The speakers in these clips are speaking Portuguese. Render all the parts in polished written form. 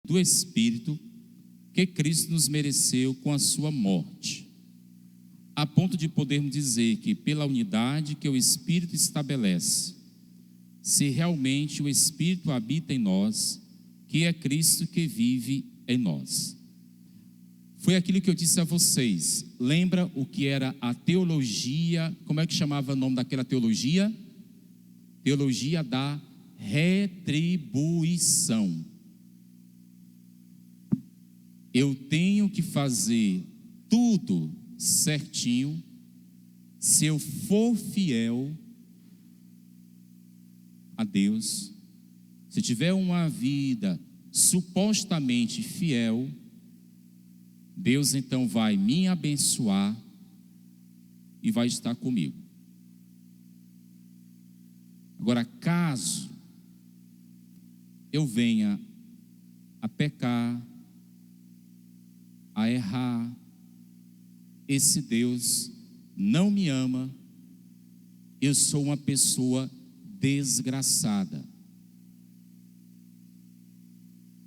do Espírito que Cristo nos mereceu com a sua morte, a ponto de podermos dizer que, pela unidade que o Espírito estabelece, se realmente o Espírito habita em nós, que é Cristo que vive em nós. Foi aquilo que eu disse a vocês. Lembra o que era a teologia? Como é que chamava o nome daquela teologia? Teologia da retribuição. Eu tenho que fazer tudo certinho se eu for fiel a Deus. Se tiver uma vida supostamente fiel, Deus então vai me abençoar e vai estar comigo. Agora, caso eu venha a pecar, a errar, esse Deus não me ama, eu sou uma pessoa desgraçada.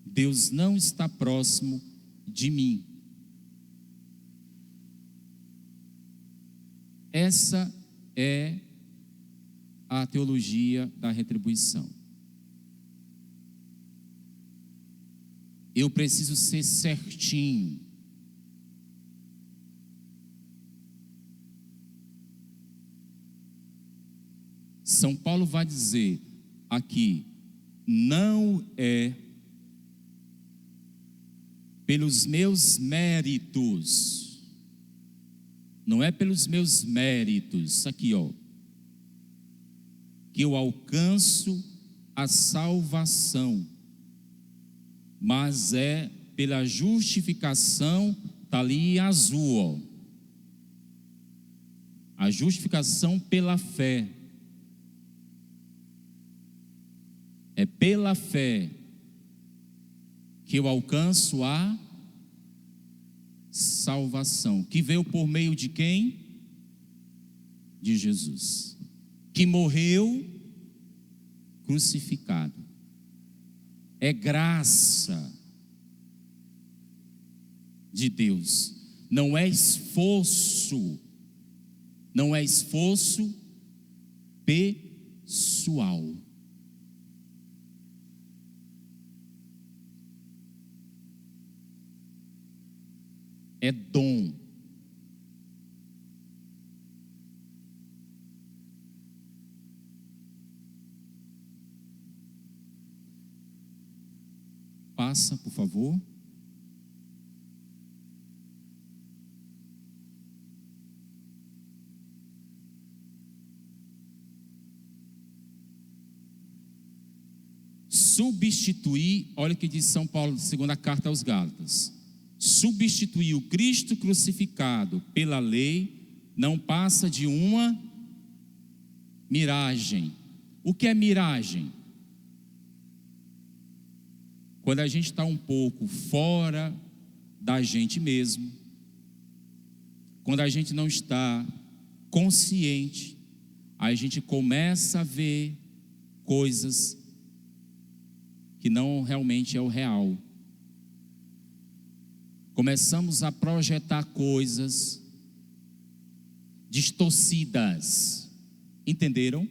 Deus não está próximo de mim. Essa é a teologia da retribuição. Eu preciso ser certinho. São Paulo vai dizer aqui, não é pelos meus méritos, não é pelos meus méritos, aqui ó, que eu alcanço a salvação, mas é pela justificação, está ali em azul, ó, a justificação pela fé. É pela fé que eu alcanço a salvação, que veio por meio de quem? De Jesus, que morreu crucificado. É graça de Deus, não é esforço, não é esforço pessoal. É dom. Passa, por favor. Substituir, olha o que diz São Paulo, segunda carta aos Gálatas. Substituir o Cristo crucificado pela lei não passa de uma miragem. O que é miragem? Quando a gente está um pouco fora da gente mesmo, quando a gente não está consciente, aí a gente começa a ver coisas que não realmente é o real. Começamos a projetar coisas distorcidas. Entenderam?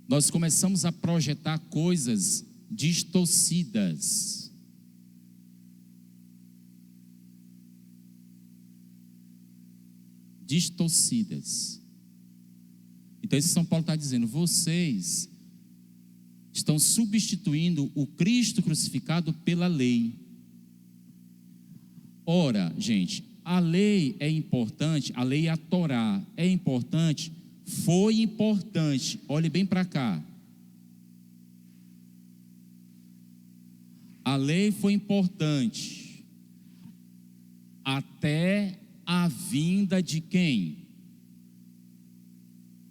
Nós começamos a projetar coisas distorcidas. Distorcidas. Então, esse São Paulo está dizendo: vocês estão substituindo o Cristo crucificado pela lei. Ora, gente, a lei é importante, a lei é a Torá, é importante, foi importante, olhe bem para cá. A lei foi importante até a vinda de quem?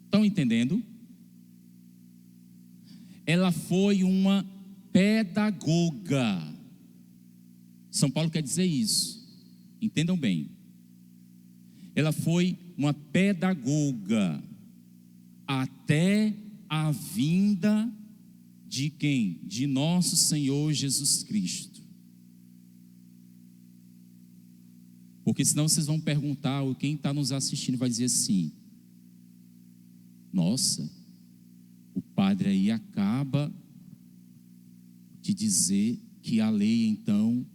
Estão entendendo? Ela foi uma pedagoga. São Paulo quer dizer isso. Entendam bem. Ela foi uma pedagoga até a vinda De quem? De nosso Senhor Jesus Cristo. Porque senão vocês vão perguntar, ou quem está nos assistindo vai dizer assim: nossa, o padre aí acaba de dizer que a lei então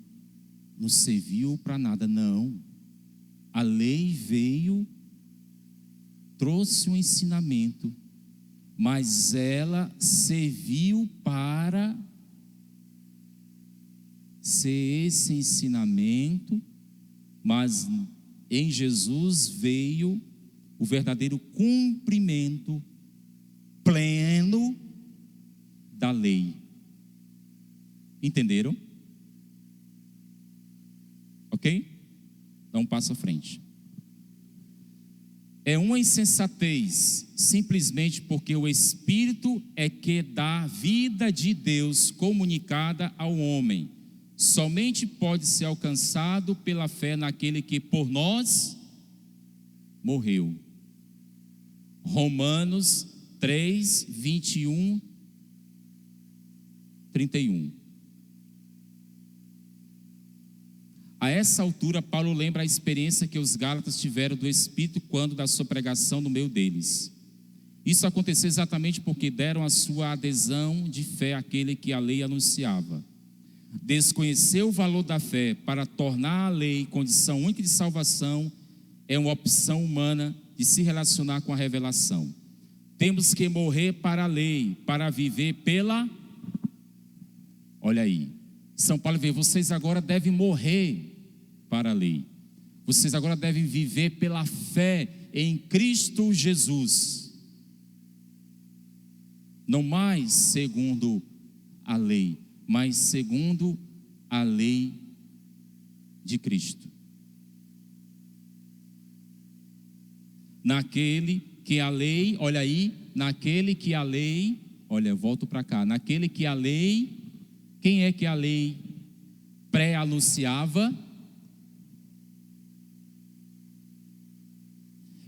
não serviu para nada. Não, a lei veio, trouxe um ensinamento, mas ela serviu para ser esse ensinamento, mas em Jesus veio o verdadeiro cumprimento pleno da lei. Entenderam? Ok? Dá um passo à frente. É uma insensatez, simplesmente porque o Espírito é que dá a vida de Deus comunicada ao homem. Somente pode ser alcançado pela fé naquele que por nós morreu. Romanos 3, 21, 31. A essa altura, Paulo lembra a experiência que os gálatas tiveram do Espírito quando da sua pregação no meio deles. Isso aconteceu exatamente porque deram a sua adesão de fé àquele que a lei anunciava. Desconhecer o valor da fé para tornar a lei condição única de salvação é uma opção humana de se relacionar com a revelação. Temos que morrer para a lei, para viver pela... Olha aí, São Paulo vê, vocês agora devem morrer para a lei. Vocês agora devem viver pela fé em Cristo Jesus. Não mais segundo a lei, mas segundo a lei de Cristo. Naquele que a lei, olha aí, naquele que a lei, olha, volto para cá, naquele que a lei, quem é que a lei pré-anunciava?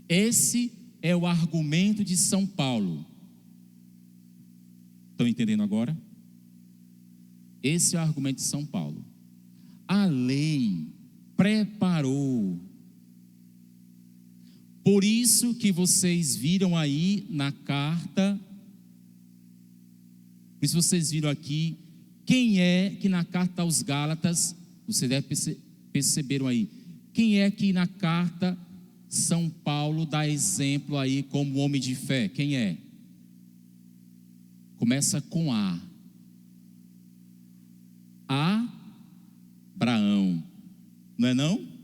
Esse é o argumento de São Paulo. Estão entendendo agora? Esse é o argumento de São Paulo. A lei preparou. Por isso que vocês viram aí na carta, por isso vocês viram aqui, quem é que na carta aos Gálatas, vocês devem perceberam aí, quem é que na carta São Paulo dá exemplo aí como homem de fé? Quem é? Começa com A. Abraão, não é não?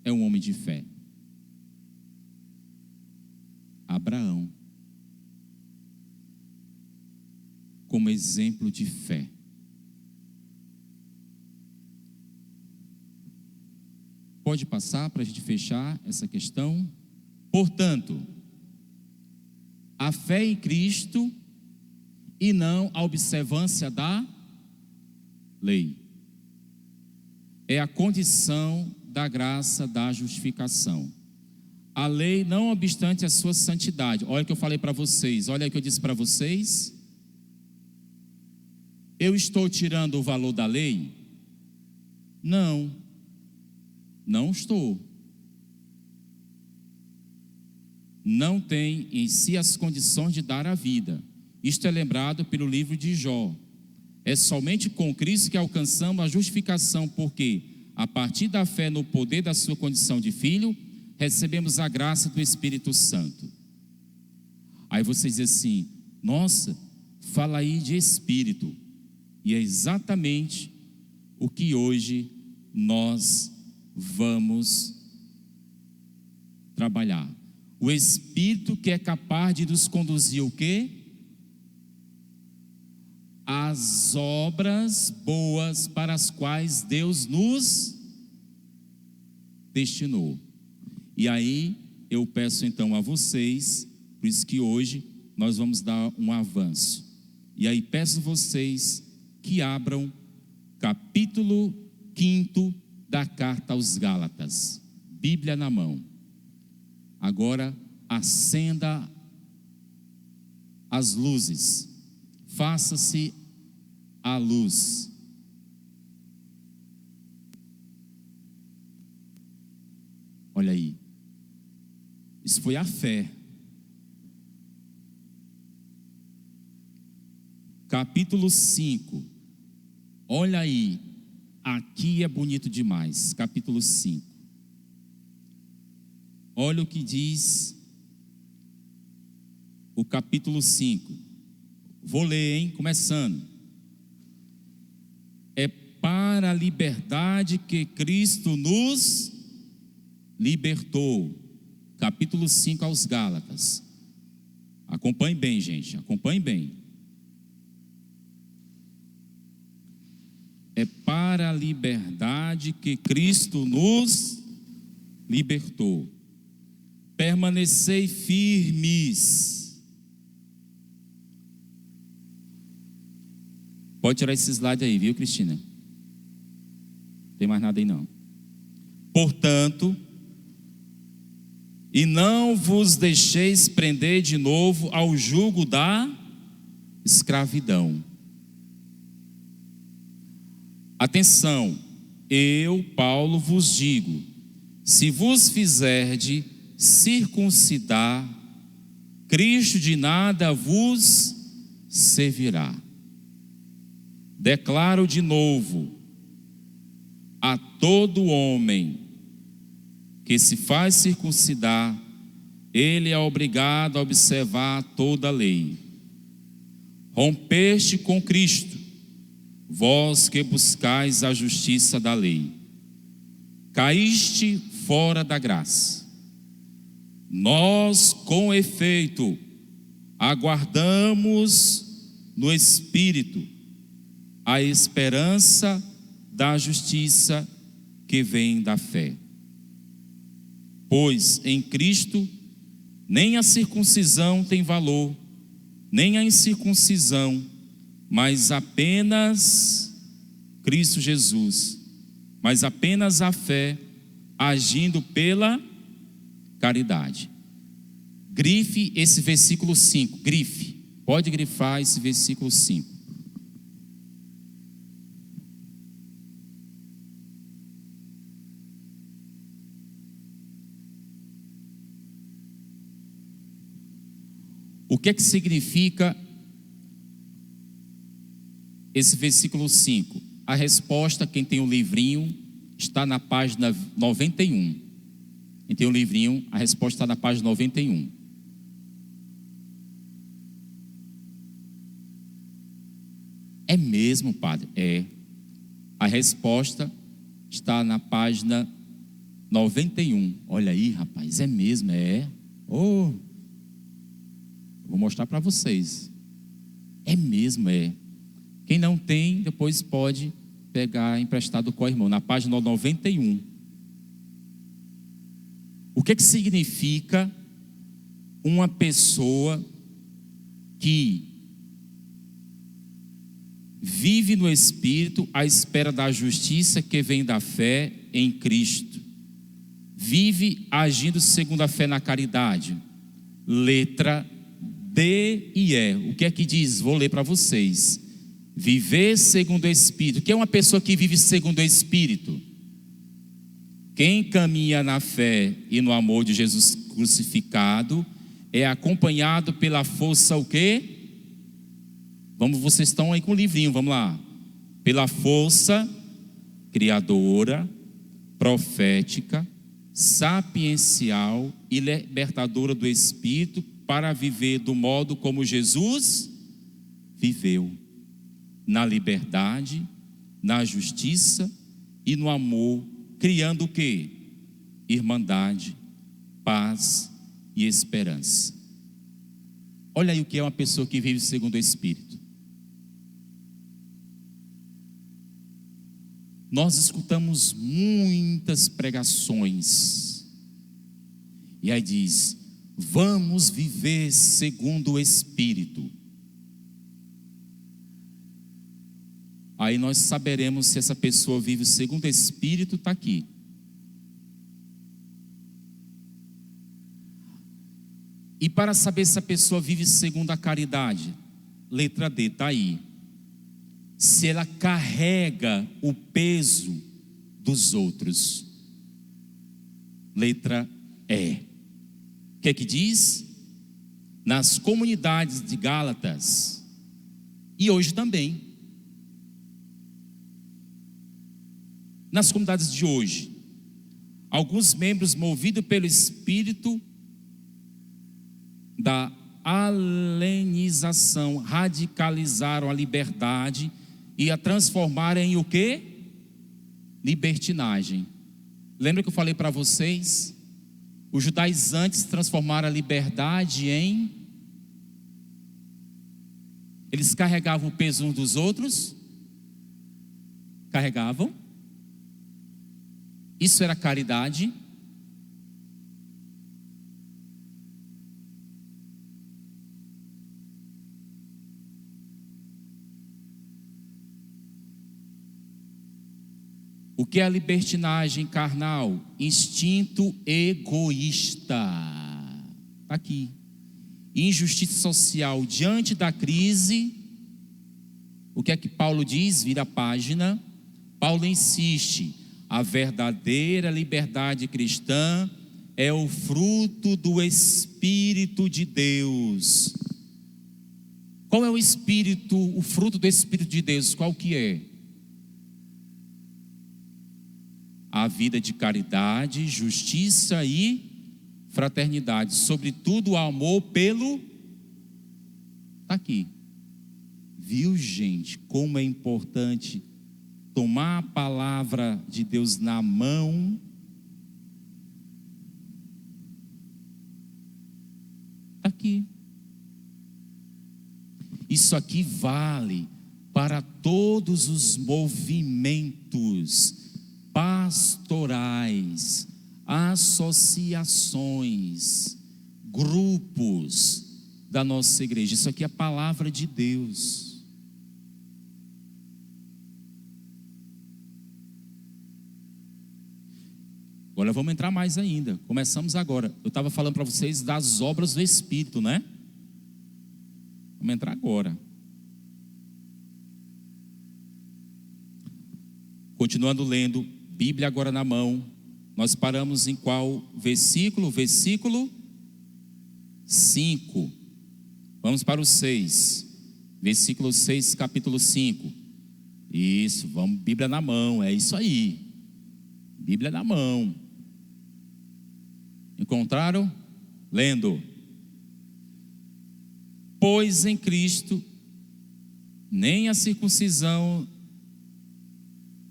É um homem de fé. Abraão, como exemplo de fé. Pode passar para a gente fechar essa questão? Portanto, a fé em Cristo e não a observância da lei é a condição da graça da justificação. A lei, não obstante a sua santidade. Olha o que eu falei para vocês, olha o que eu disse para vocês. Eu estou tirando o valor da lei? Não, não estou. Não tem em si as condições de dar a vida. Isto é lembrado pelo livro de Jó. É somente com Cristo que alcançamos a justificação, porque a partir da fé no poder da sua condição de filho, recebemos a graça do Espírito Santo. Aí você diz assim, nossa, fala aí de Espírito. E é exatamente o que hoje nós vamos trabalhar. O Espírito que é capaz de nos conduzir o quê? As obras boas para as quais Deus nos destinou. E aí eu peço então a vocês, por isso que hoje nós vamos dar um avanço. E aí peço vocês que abram capítulo 5 da carta aos Gálatas, Bíblia na mão. Agora acenda as luzes, faça-se a luz. Olha aí, isso foi a fé. Capítulo 5, olha aí, aqui é bonito demais. Capítulo 5, olha o que diz o capítulo 5. Vou ler, hein? Começando. É para a liberdade que Cristo nos libertou. Capítulo 5 aos Gálatas. Acompanhe bem, gente, acompanhe bem. É para a liberdade que Cristo nos libertou. Permanecei firmes. Pode tirar esse slide aí, viu, Cristina? Não tem mais nada aí não. Portanto, e não vos deixeis prender de novo ao jugo da escravidão. Atenção, eu, Paulo, vos digo: se vos fizerdes circuncidar, Cristo de nada vos servirá. Declaro de novo a todo homem que se faz circuncidar, ele é obrigado a observar toda a lei. Rompeste com Cristo, vós que buscais a justiça da lei. Caíste fora da graça. Nós, com efeito, aguardamos no Espírito a esperança da justiça que vem da fé. Pois em Cristo nem a circuncisão tem valor, nem a incircuncisão, mas apenas Cristo Jesus, mas apenas a fé agindo pela caridade. Grife esse versículo 5, grife, pode grifar esse versículo 5. O que é que significa esse versículo 5? A resposta, quem tem o livrinho, está na página 91. Quem tem o livrinho, a resposta está na página 91. É mesmo, padre? É. A resposta está na página 91. Olha aí, rapaz, é mesmo, é. Oh, vou mostrar para vocês. É mesmo, é. Quem não tem, depois pode pegar emprestado com o irmão, na página 91. O que significa uma pessoa que vive no Espírito à espera da justiça que vem da fé em Cristo? Vive agindo segundo a fé na caridade. Letra D e E. O que é que diz? Vou ler para vocês. Viver segundo o Espírito. O que é uma pessoa que vive segundo o Espírito? Quem caminha na fé e no amor de Jesus crucificado é acompanhado pela força o quê? Vamos, vocês estão aí com o livrinho, vamos lá. Pela força criadora, profética, sapiencial e libertadora do Espírito para viver do modo como Jesus viveu, na liberdade, na justiça e no amor, criando o quê? Irmandade, paz e esperança. Olha aí o que é uma pessoa que vive segundo o Espírito. Nós escutamos muitas pregações, e aí diz: vamos viver segundo o Espírito. Aí nós saberemos se essa pessoa vive segundo o Espírito, está aqui. E para saber se a pessoa vive segundo a caridade, letra D, está aí. Se ela carrega o peso dos outros. Letra E. O que é que diz? Nas comunidades de Gálatas, e hoje também, nas comunidades de hoje, alguns membros movidos pelo espírito da alenização radicalizaram a liberdade e a transformaram em o quê? Libertinagem. Lembra que eu falei para vocês? Os judaizantes transformaram a liberdade em... Eles carregavam o peso uns dos outros? Carregavam. Isso era caridade. O que é a libertinagem carnal? Instinto egoísta. Está aqui. Injustiça social. Diante da crise, o que é que Paulo diz? Vira a página. Paulo insiste. A verdadeira liberdade cristã é o fruto do Espírito de Deus. Qual é o Espírito, o fruto do Espírito de Deus? Qual que é? A vida de caridade, justiça e fraternidade, sobretudo o amor pelo... Está aqui. Viu, gente, como é importante tomar a palavra de Deus na mão? Está aqui. Isso aqui vale para todos os movimentos pastorais, associações, grupos da nossa igreja. Isso aqui é a palavra de Deus. Agora vamos entrar mais ainda. Começamos agora. Eu estava falando para vocês das obras do Espírito, né? Vamos entrar agora. Continuando lendo, Bíblia agora na mão. Nós paramos em qual versículo? Versículo 5. Vamos para o 6. Versículo 6, capítulo 5. Isso, vamos, Bíblia na mão, é isso aí. Bíblia na mão. Encontraram? Lendo. Pois em Cristo nem a circuncisão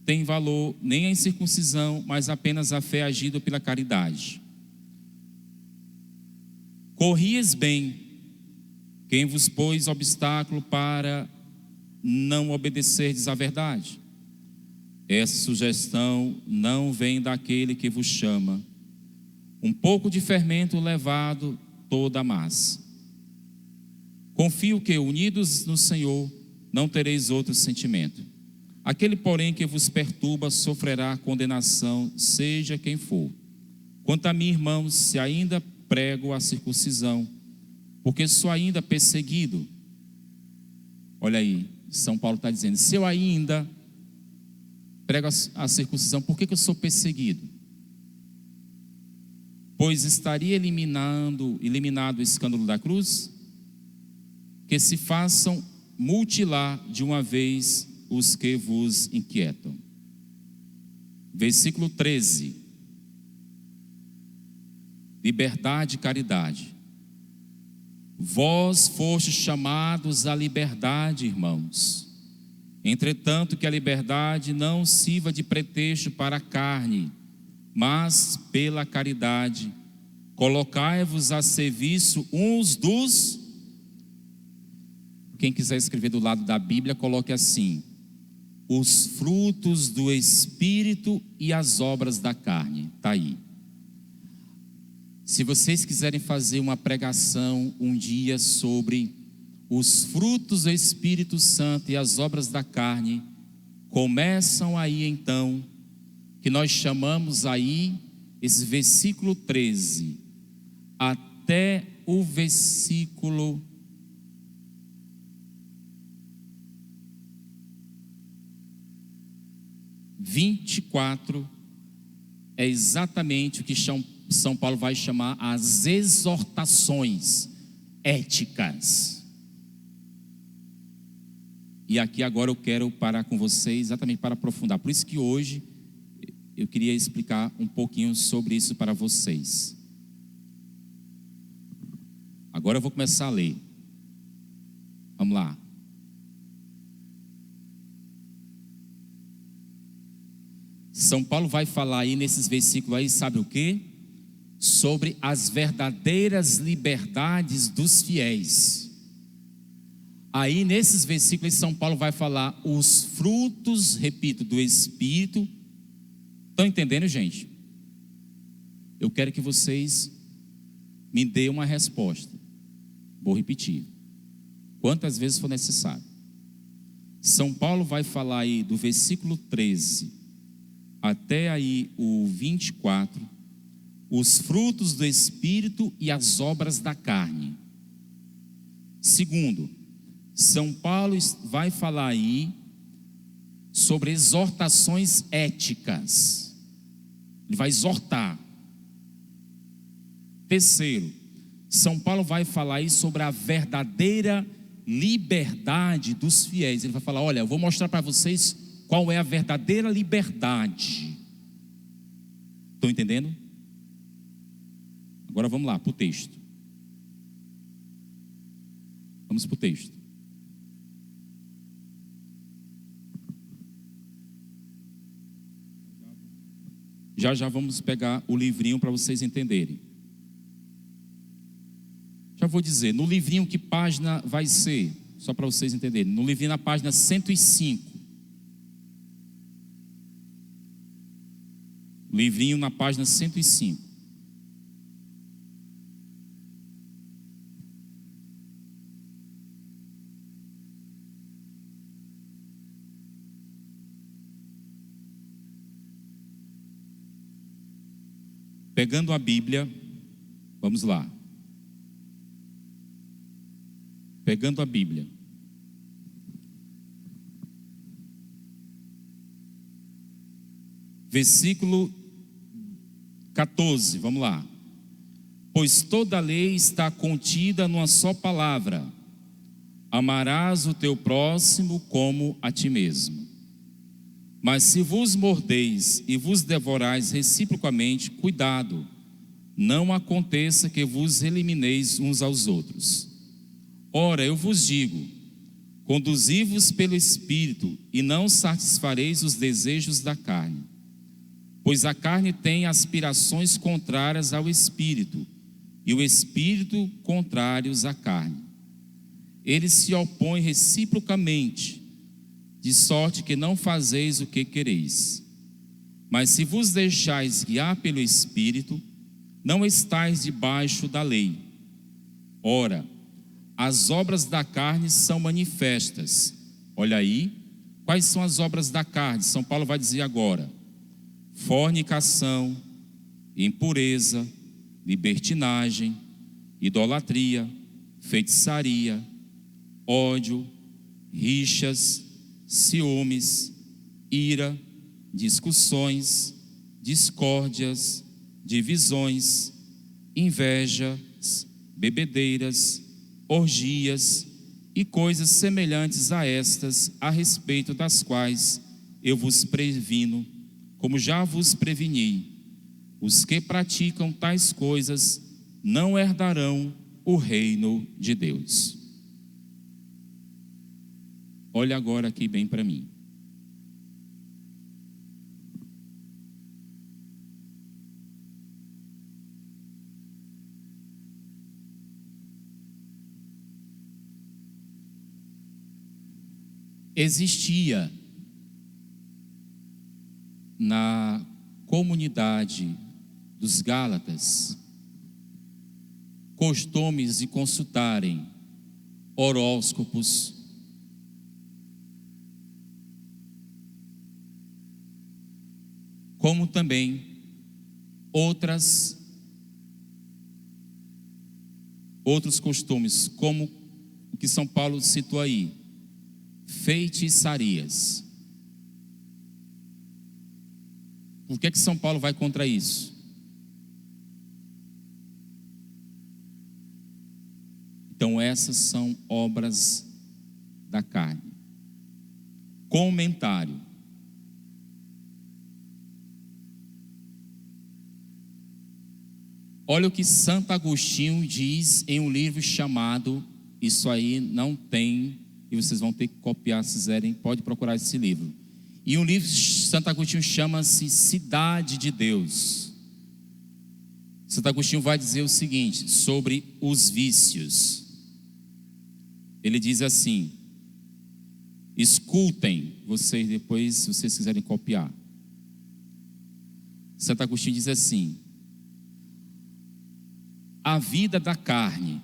tem valor, nem a incircuncisão, mas apenas a fé agida pela caridade. Corrieis bem, quem vos pôs obstáculo para não obedecerdes à verdade. Essa sugestão não vem daquele que vos chama. Um pouco de fermento levado toda a massa. Confio que, unidos no Senhor, não tereis outro sentimento. Aquele, porém, que vos perturba sofrerá condenação, seja quem for. Quanto a mim, irmãos, se ainda prego a circuncisão, porque sou ainda perseguido. Olha aí, São Paulo está dizendo, se eu ainda prego a circuncisão, por que eu sou perseguido? Pois estaria eliminado o escândalo da cruz? Que se façam mutilar de uma vez os que vos inquietam. Versículo 13. Liberdade e caridade. Vós fostes chamados à liberdade, irmãos. Entretanto, que a liberdade não sirva de pretexto para a carne, mas pela caridade. Colocai-vos a serviço uns dos... Quem quiser escrever do lado da Bíblia, coloque assim: os frutos do Espírito e as obras da carne. Está aí. Se vocês quiserem fazer uma pregação um dia sobre os frutos do Espírito Santo e as obras da carne, começam aí então, que nós chamamos aí, esse versículo 13, até o versículo 24, é exatamente o que São Paulo vai chamar as exortações éticas. E aqui agora eu quero parar com vocês exatamente para aprofundar. Por isso que hoje eu queria explicar um pouquinho sobre isso para vocês. Agora eu vou começar a ler. Vamos lá. São Paulo vai falar aí nesses versículos aí, sabe o quê? Sobre as verdadeiras liberdades dos fiéis. Aí nesses versículos São Paulo vai falar os frutos, repito, do Espírito. Estão entendendo, gente? Eu quero que vocês me deem uma resposta. Vou repetir, quantas vezes for necessário. São Paulo vai falar aí do versículo 13 até aí o 24, os frutos do Espírito e as obras da carne. Segundo, São Paulo vai falar aí sobre exortações éticas. Ele vai exortar. Terceiro, São Paulo vai falar aí sobre a verdadeira liberdade dos fiéis. Ele vai falar, olha, eu vou mostrar para vocês qual é a verdadeira liberdade. Estão entendendo? Agora vamos lá para o texto. Vamos para o texto. Já vamos pegar o livrinho para vocês entenderem. Já vou dizer, no livrinho que página vai ser, só para vocês entenderem. No livrinho na página 105. Livrinho na página 105. Pegando a Bíblia, vamos lá. Pegando a Bíblia. Versículo 14, vamos lá. Pois toda a lei está contida numa só palavra: amarás o teu próximo como a ti mesmo. Mas se vos mordeis e vos devorais reciprocamente, cuidado, não aconteça que vos elimineis uns aos outros. Ora, eu vos digo, conduzi-vos pelo Espírito, e não satisfareis os desejos da carne. Pois a carne tem aspirações contrárias ao Espírito, e o Espírito contrários à carne. Eles se opõem reciprocamente, de sorte que não fazeis o que quereis. Mas se vos deixais guiar pelo Espírito, não estáis debaixo da lei. Ora, as obras da carne são manifestas. Olha aí, quais são as obras da carne? São Paulo vai dizer agora: fornicação, impureza, libertinagem, idolatria, feitiçaria, ódio, rixas, ciúmes, ira, discussões, discórdias, divisões, invejas, bebedeiras, orgias e coisas semelhantes a estas, a respeito das quais eu vos previno, como já vos preveni. Os que praticam tais coisas não herdarão o reino de Deus. Olha agora aqui bem para mim. Existia na comunidade dos Gálatas costumes de consultarem horóscopos, como também outras outros costumes, como o que São Paulo citou aí, feitiçarias. Por que São Paulo vai contra isso? Então essas são obras da carne. Comentário. Olha o que Santo Agostinho diz em um livro chamado, isso aí não tem, e vocês vão ter que copiar se quiserem, pode procurar esse livro. E um livro, Santo Agostinho, chama-se Cidade de Deus. Santo Agostinho vai dizer o seguinte sobre os vícios. Ele diz assim, escutem, vocês depois, se vocês quiserem copiar. Santo Agostinho diz assim: a vida da carne,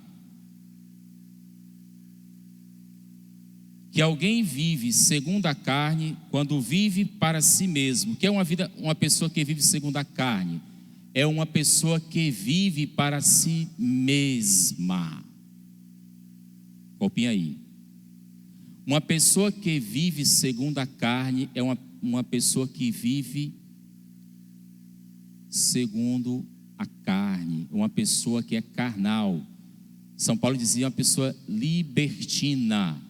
que alguém vive segundo a carne, quando vive para si mesmo. Que é uma pessoa que vive segundo a carne? É uma pessoa que vive para si mesma. Copinha aí. Uma pessoa que vive segundo a carne é uma pessoa que vive segundo a carne, uma pessoa que é carnal. São Paulo dizia uma pessoa libertina.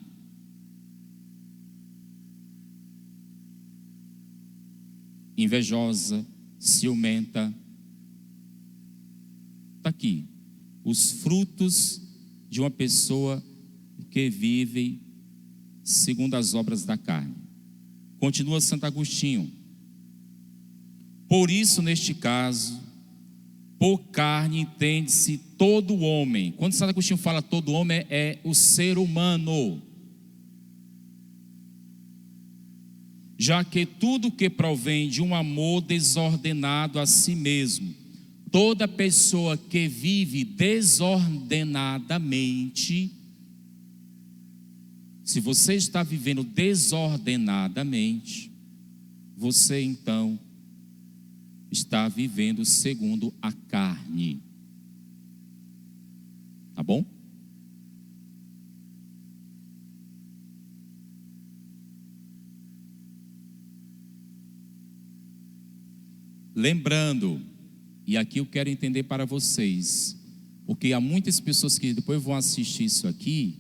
Invejosa, ciumenta. Está aqui, os frutos de uma pessoa que vive segundo as obras da carne. Continua Santo Agostinho: por isso, neste caso, por carne entende-se todo homem. Quando Santo Agostinho fala todo homem, é o ser humano. Já que tudo que provém de um amor desordenado a si mesmo, toda pessoa que vive desordenadamente, se você está vivendo desordenadamente, você então está vivendo segundo a carne. Tá bom? Lembrando, e aqui eu quero entender para vocês, porque há muitas pessoas que depois vão assistir isso aqui,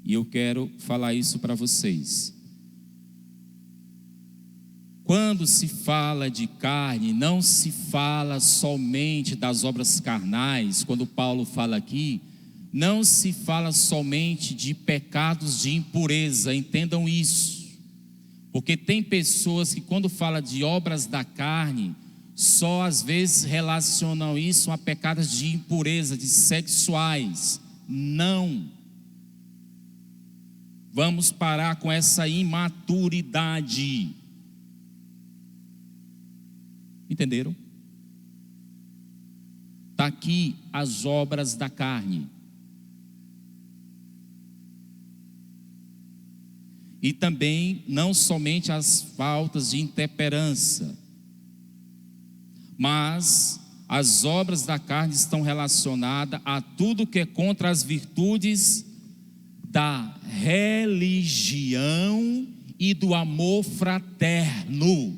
e eu quero falar isso para vocês. Quando se fala de carne, não se fala somente das obras carnais. Quando Paulo fala aqui, não se fala somente de pecados de impureza, entendam isso. Porque tem pessoas que quando fala de obras da carne, só às vezes relacionam isso a pecados de impureza, de sexuais. Não. Vamos parar com essa imaturidade. Entenderam? Está aqui as obras da carne. E também não somente as faltas de intemperança, mas as obras da carne estão relacionadas a tudo que é contra as virtudes da religião e do amor fraterno.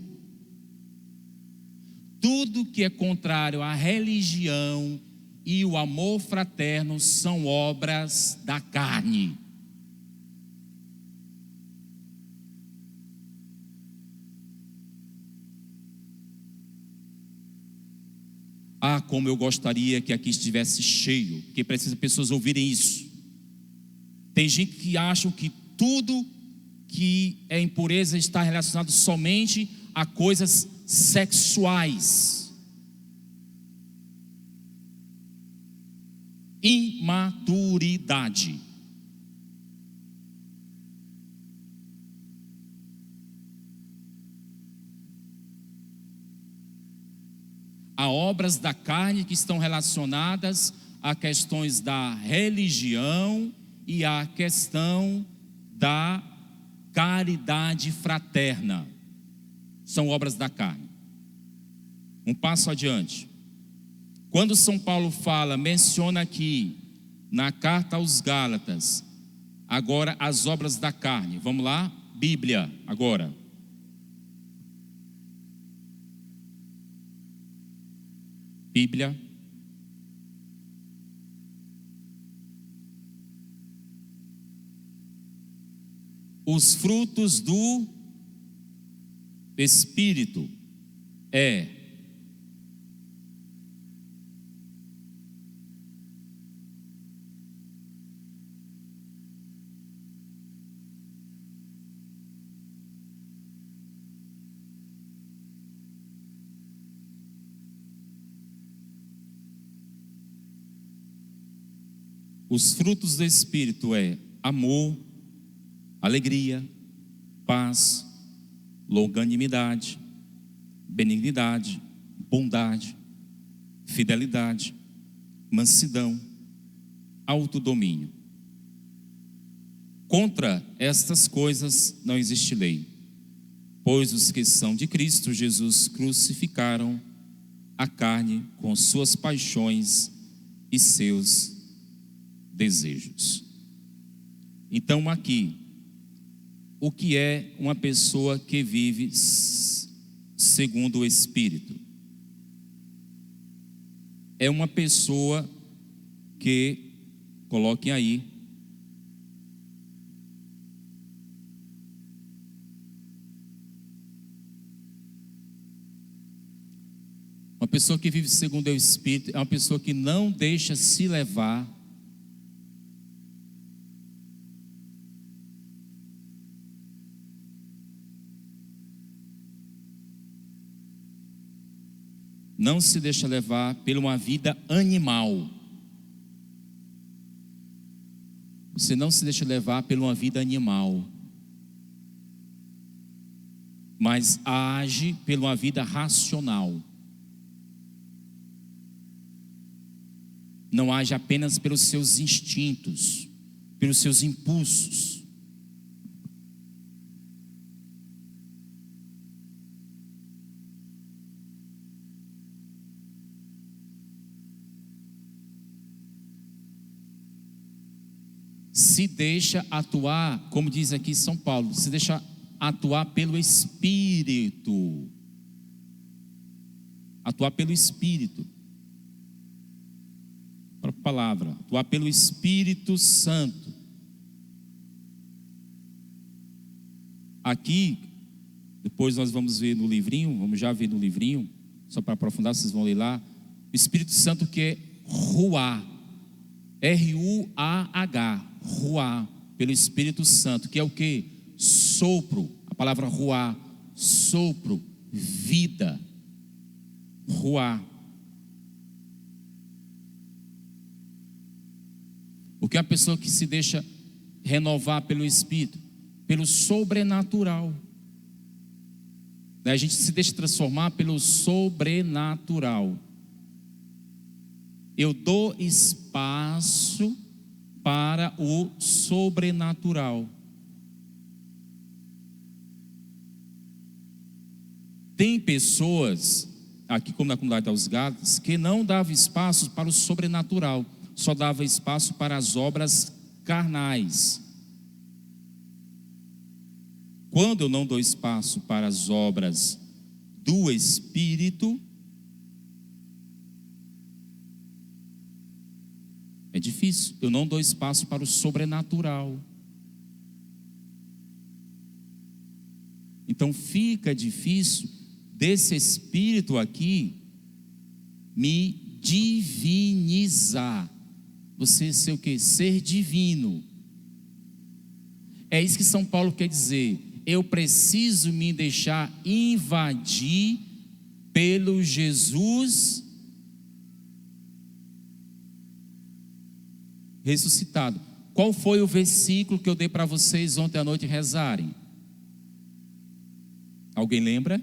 Tudo que é contrário à religião e o amor fraterno são obras da carne. Ah, como eu gostaria que aqui estivesse cheio, porque precisa pessoas ouvirem isso. Tem gente que acha que tudo que é impureza está relacionado somente a coisas sexuais. Imaturidade. Há obras da carne que estão relacionadas a questões da religião e a questão da caridade fraterna. São obras da carne. Um passo adiante. Quando São Paulo menciona aqui na carta aos Gálatas. Agora as obras da carne. Vamos lá? Bíblia agora. Bíblia. Os frutos do Espírito é os frutos do Espírito é amor, alegria, paz, longanimidade, benignidade, bondade, fidelidade, mansidão, autodomínio. Contra estas coisas não existe lei, pois os que são de Cristo Jesus crucificaram a carne com suas paixões e seus desejos. Então aqui, o que é uma pessoa que vive segundo o Espírito? É uma pessoa que, coloquem aí, uma pessoa que vive segundo o Espírito é uma pessoa que não deixa se levar por uma vida animal. Você não se deixa levar por uma vida animal, mas age por uma vida racional. Não age apenas pelos seus instintos, pelos seus impulsos. Se deixa atuar, como diz aqui São Paulo, se deixa atuar pelo Espírito. Atuar pelo Espírito. A palavra, atuar pelo Espírito Santo. Aqui, depois nós vamos ver no livrinho, vamos já ver no livrinho, só para aprofundar, vocês vão ler lá. O Espírito Santo que é Ruá, R-U-A-H, Ruá, pelo Espírito Santo, que é o que? Sopro, a palavra Ruá, sopro, vida, Ruá. O que é a pessoa que se deixa renovar pelo Espírito? Pelo sobrenatural. A gente se deixa transformar pelo sobrenatural. Eu dou espaço para o sobrenatural. Tem pessoas, aqui como na comunidade dos Gálatas, que não davam espaço para o sobrenatural, só dava espaço para as obras carnais. Quando eu não dou espaço para as obras do Espírito, é difícil. Eu não dou espaço para o sobrenatural. Então fica difícil desse Espírito aqui me divinizar. Você ser o quê? Ser divino. É isso que São Paulo quer dizer. Eu preciso me deixar invadir pelo Jesus ressuscitado. Qual foi o versículo que eu dei para vocês ontem à noite rezarem? Alguém lembra?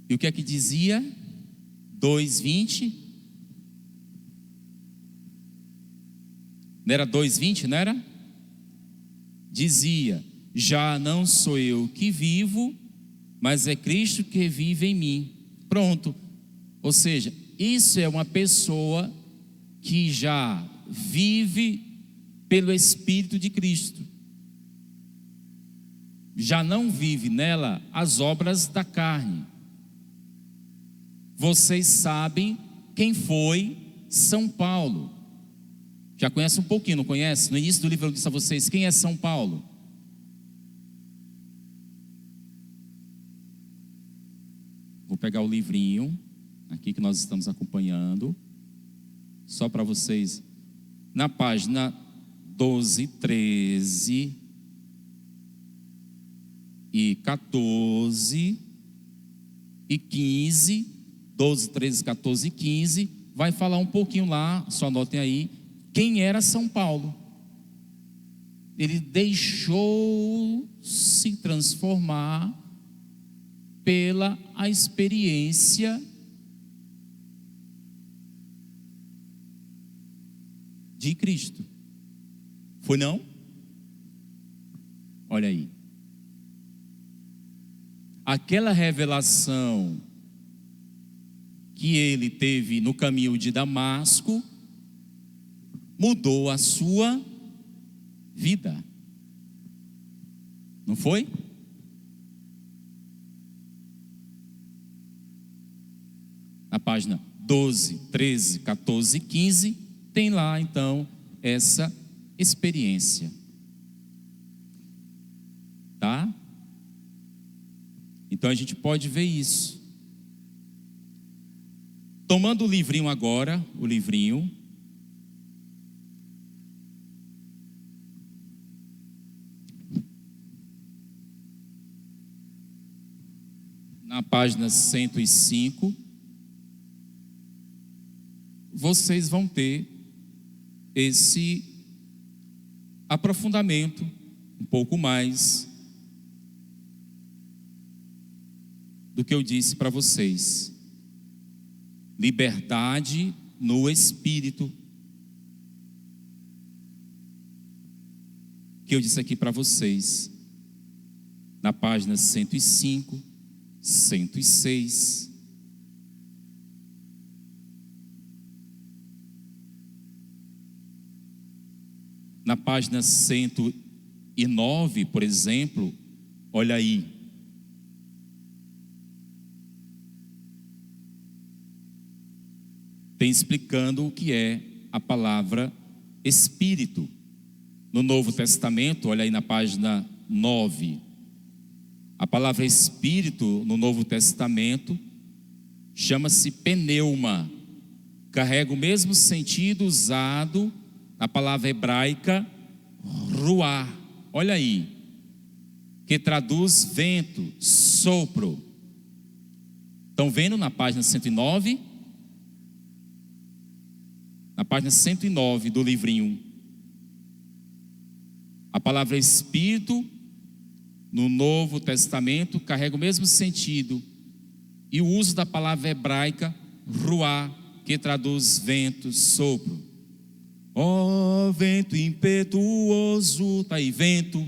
E o que é que dizia? 2:20? Não era 2:20, não era? Dizia: já não sou eu que vivo, mas é Cristo que vive em mim. Pronto. Ou seja, isso é uma pessoa que já vive pelo Espírito de Cristo. Já não vive nela as obras da carne. Vocês sabem quem foi São Paulo. Já conhece um pouquinho, não conhece? No início do livro eu disse a vocês, quem é São Paulo? Vou pegar o livrinho aqui que nós estamos acompanhando, só para vocês, na página 12, 13 e 14 e 15, 12, 13, 14 e 15, vai falar um pouquinho lá, só anotem aí, quem era São Paulo. Ele deixou se transformar pela a experiência de Cristo. Foi não? Olha aí. Aquela revelação que ele teve no caminho de Damasco mudou a sua vida. Não foi? Na página 12, 13, 14 e 15, tem lá então essa experiência. Tá? Então a gente pode ver isso. Tomando o livrinho agora, o livrinho. Na página 105, vocês vão ter esse aprofundamento um pouco mais do que eu disse para vocês. Liberdade no Espírito, que eu disse aqui para vocês, na página 105, 106. Na página 109, por exemplo, olha aí. Tem explicando o que é a palavra Espírito. No Novo Testamento, olha aí na página 9. A palavra Espírito no Novo Testamento chama-se pneuma. Carrega o mesmo sentido usado na palavra hebraica ruá. Olha aí. Que traduz vento, sopro. Estão vendo na página 109? Na página 109 do livrinho. A palavra Espírito no Novo Testamento carrega o mesmo sentido. E o uso da palavra hebraica ruá, que traduz vento, sopro. Ó vento impetuoso, está aí, vento.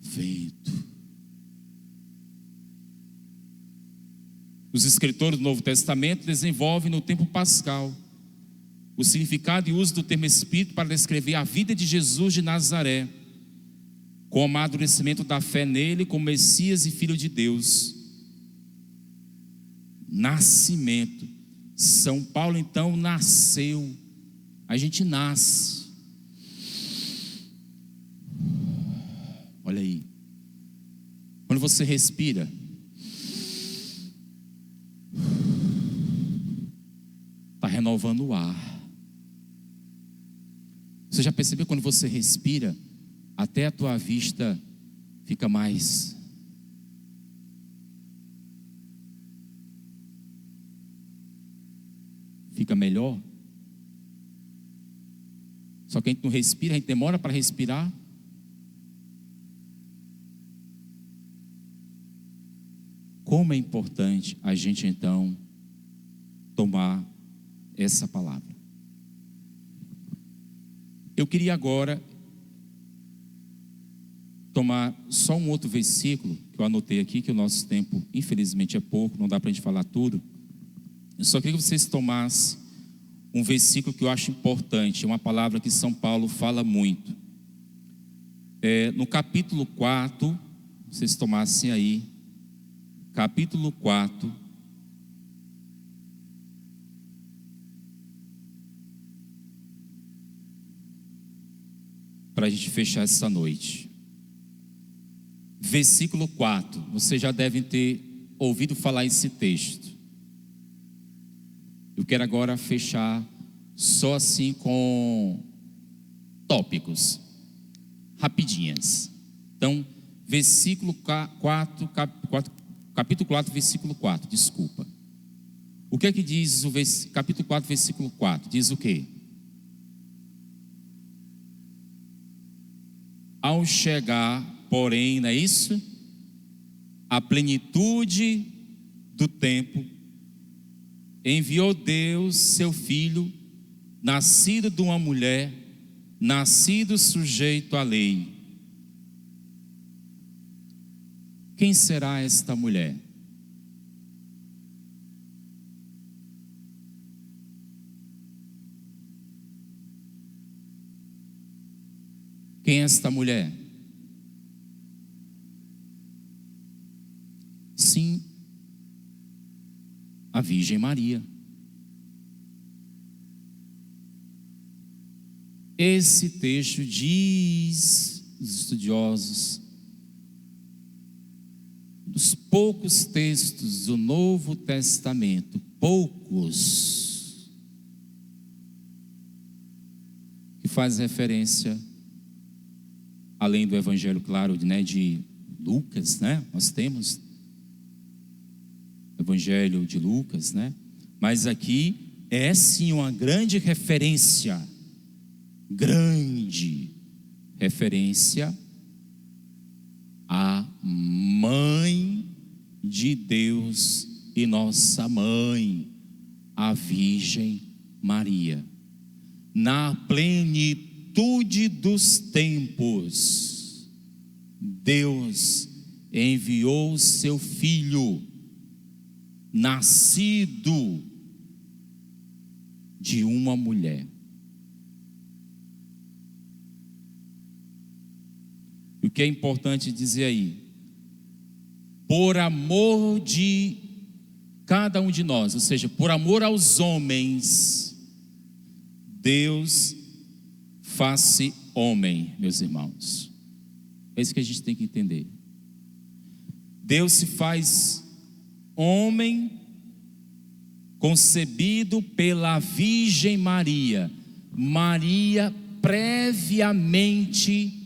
Vento. Os escritores do Novo Testamento desenvolvem no tempo pascal o significado e uso do termo Espírito para descrever a vida de Jesus de Nazaré, com o amadurecimento da fé nele como Messias e Filho de Deus. Nascimento. São Paulo então nasceu. A gente nasce. Olha aí. Quando você respira, está renovando o ar. Você já percebeu quando você respira, até a tua vista fica mais... fica melhor? Só que a gente não respira, a gente demora para respirar. Como é importante a gente então tomar essa palavra. Eu queria agora tomar só um outro versículo, que eu anotei aqui, que o nosso tempo, infelizmente, é pouco, não dá para a gente falar tudo. Eu só queria que vocês tomassem um versículo que eu acho importante, uma palavra que São Paulo fala muito. No capítulo 4, vocês tomassem aí, capítulo 4, para a gente fechar essa noite. Versículo 4, vocês já devem ter ouvido falar esse texto. Eu quero agora fechar só assim com tópicos, rapidinhas. Então, versículo 4, capítulo 4, versículo 4, desculpa. O que é que diz o capítulo 4, versículo 4? Diz o quê? Ao chegar, porém, não é isso? A plenitude do tempo, enviou Deus seu Filho, nascido de uma mulher, nascido sujeito à lei. Quem será esta mulher? Quem é esta mulher? Sim, a Virgem Maria. Esse texto diz, os estudiosos, dos poucos textos do Novo Testamento, poucos, que faz referência, além do Evangelho, claro, de Lucas, né? Nós temos o Evangelho de Lucas, né? Mas aqui é sim uma grande referência à Mãe de Deus e nossa Mãe, a Virgem Maria. Na plenitude dos tempos, Deus enviou seu Filho, nascido de uma mulher. O que é importante dizer aí? Por amor de cada um de nós, ou seja, por amor aos homens, Deus faz-se homem, meus irmãos. É isso que a gente tem que entender. Deus se faz homem, concebido pela Virgem Maria. Maria previamente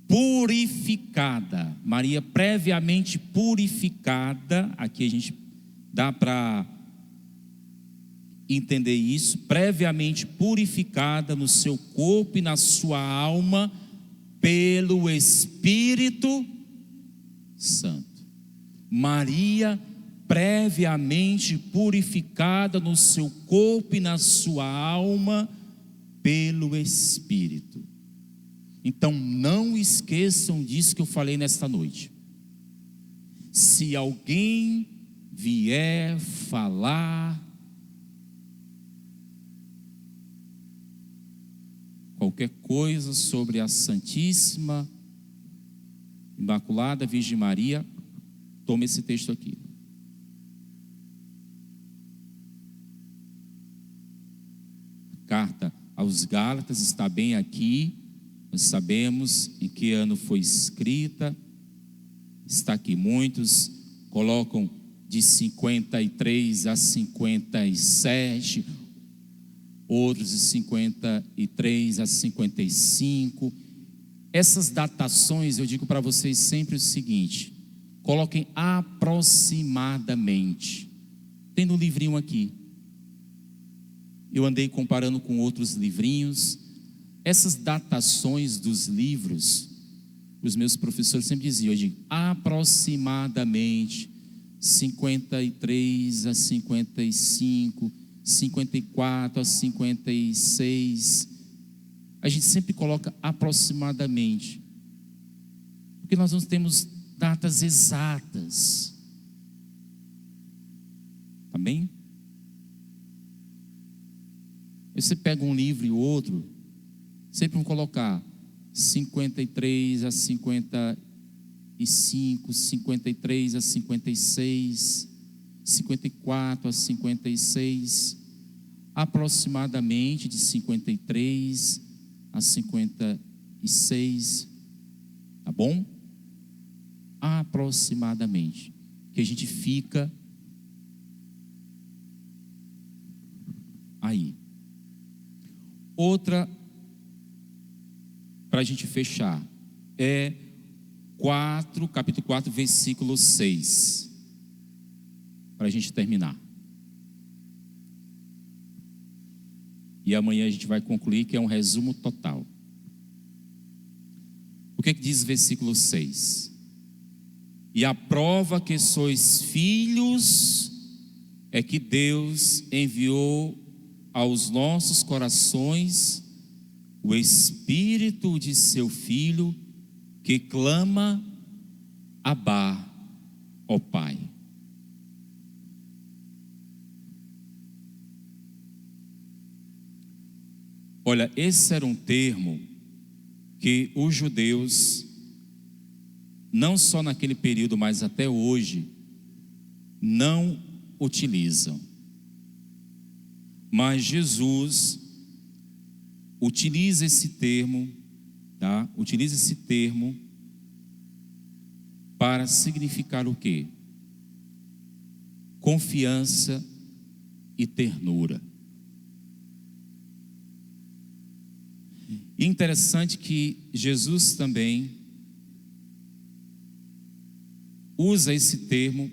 purificada. Maria previamente purificada. Aqui a gente dá para entender isso. Previamente purificada no seu corpo e na sua alma pelo Espírito Santo. Maria previamente purificada no seu corpo e na sua alma pelo Espírito. Então não esqueçam disso que eu falei nesta noite. Se alguém vier falar qualquer coisa sobre a Santíssima Imaculada Virgem Maria, tome esse texto aqui. Carta aos Gálatas está bem aqui. Nós sabemos em que ano foi escrita. Está aqui. Muitos colocam de 53 a 57, outros de 53 a 55. Essas datações, eu digo para vocês sempre o seguinte: coloquem aproximadamente. Tem no livrinho aqui. Eu andei comparando com outros livrinhos. Essas datações dos livros, os meus professores sempre diziam, eu digo, aproximadamente 53 a 55, 54 a 56, a gente sempre coloca aproximadamente, porque nós não temos datas exatas. Tá bem? Você pega um livro e outro, sempre vão colocar 53 a 55, 53 a 56, 54 a 56, aproximadamente de 53 a 56, tá bom? Aproximadamente, que a gente fica aí. Outra, para a gente fechar, é capítulo 4, versículo 6, para a gente terminar. E amanhã a gente vai concluir, que é um resumo total. O que diz o versículo 6? E a prova que sois filhos é que Deus enviou aos nossos corações o Espírito de seu Filho, que clama: Abá, ó Pai. Olha, esse era um termo que os judeus, não só naquele período, mas até hoje, não utilizam. Mas Jesus utiliza esse termo, tá? Utiliza esse termo para significar o quê? Confiança e ternura. E interessante que Jesus também usa esse termo,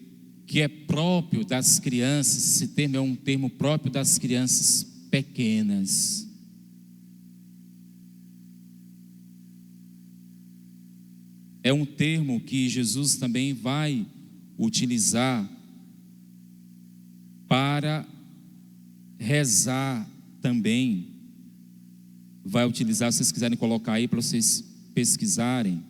que é próprio das crianças. Esse termo é um termo próprio das crianças pequenas. É um termo que Jesus também vai utilizar para rezar também. Vai utilizar, se vocês quiserem colocar aí para vocês pesquisarem.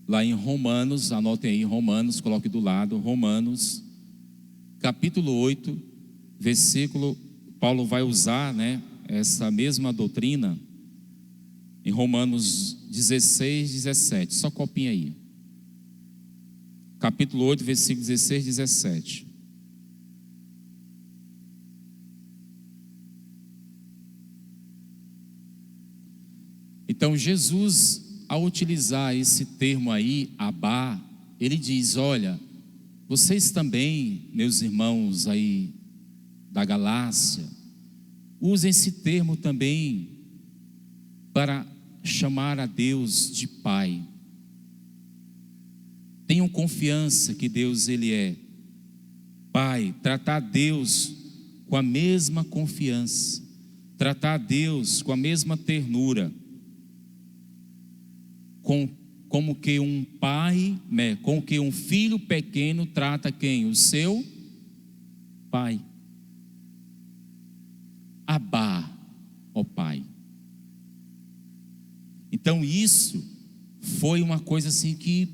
Lá em Romanos, anotem aí, Romanos, coloque do lado, Romanos, capítulo 8, versículo, Paulo vai usar, né, essa mesma doutrina, em Romanos 16, 17, só copinha aí. Capítulo 8, versículo 16, 17. Então Jesus, ao utilizar esse termo aí, Abá, ele diz: olha, vocês também, meus irmãos aí da Galácia, usem esse termo também para chamar a Deus de Pai. Tenham confiança que Deus, Ele é Pai. Tratar Deus com a mesma confiança, tratar Deus com a mesma ternura, como que um pai, né, como que um filho pequeno trata quem? O seu pai. Abá, ó Pai. Então isso foi uma coisa assim que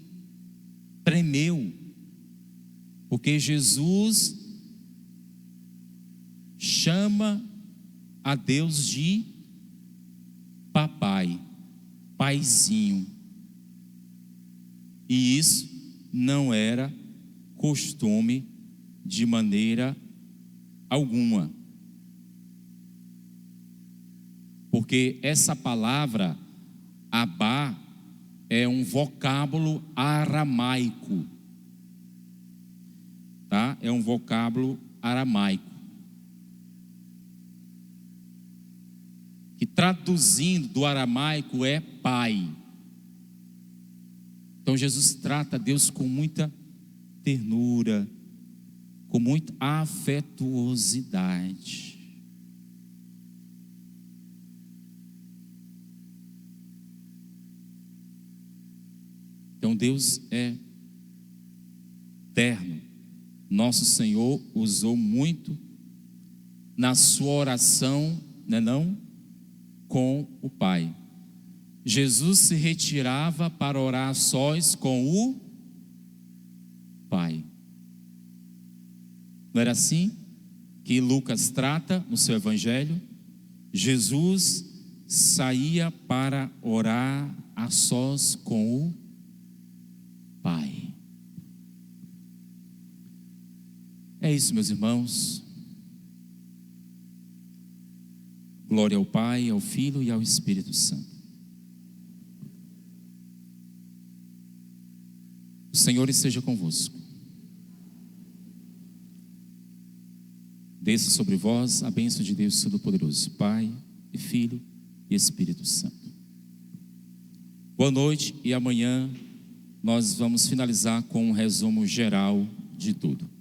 tremeu, porque Jesus chama a Deus de papai, paizinho. E isso não era costume de maneira alguma. Porque essa palavra Abá é um vocábulo aramaico, tá? É um vocábulo aramaico, que traduzindo do aramaico é pai. Então Jesus trata Deus com muita ternura, com muita afetuosidade. Então Deus é terno, nosso Senhor usou muito na sua oração, não, com o Pai. Jesus se retirava para orar a sós com o Pai. Não era assim que Lucas trata no seu evangelho? Jesus saía para orar a sós com o Pai. É isso, meus irmãos. Glória ao Pai, ao Filho e ao Espírito Santo. O Senhor esteja convosco. Desça sobre vós a bênção de Deus Todo-Poderoso, Pai e Filho e Espírito Santo. Boa noite, e amanhã nós vamos finalizar com um resumo geral de tudo.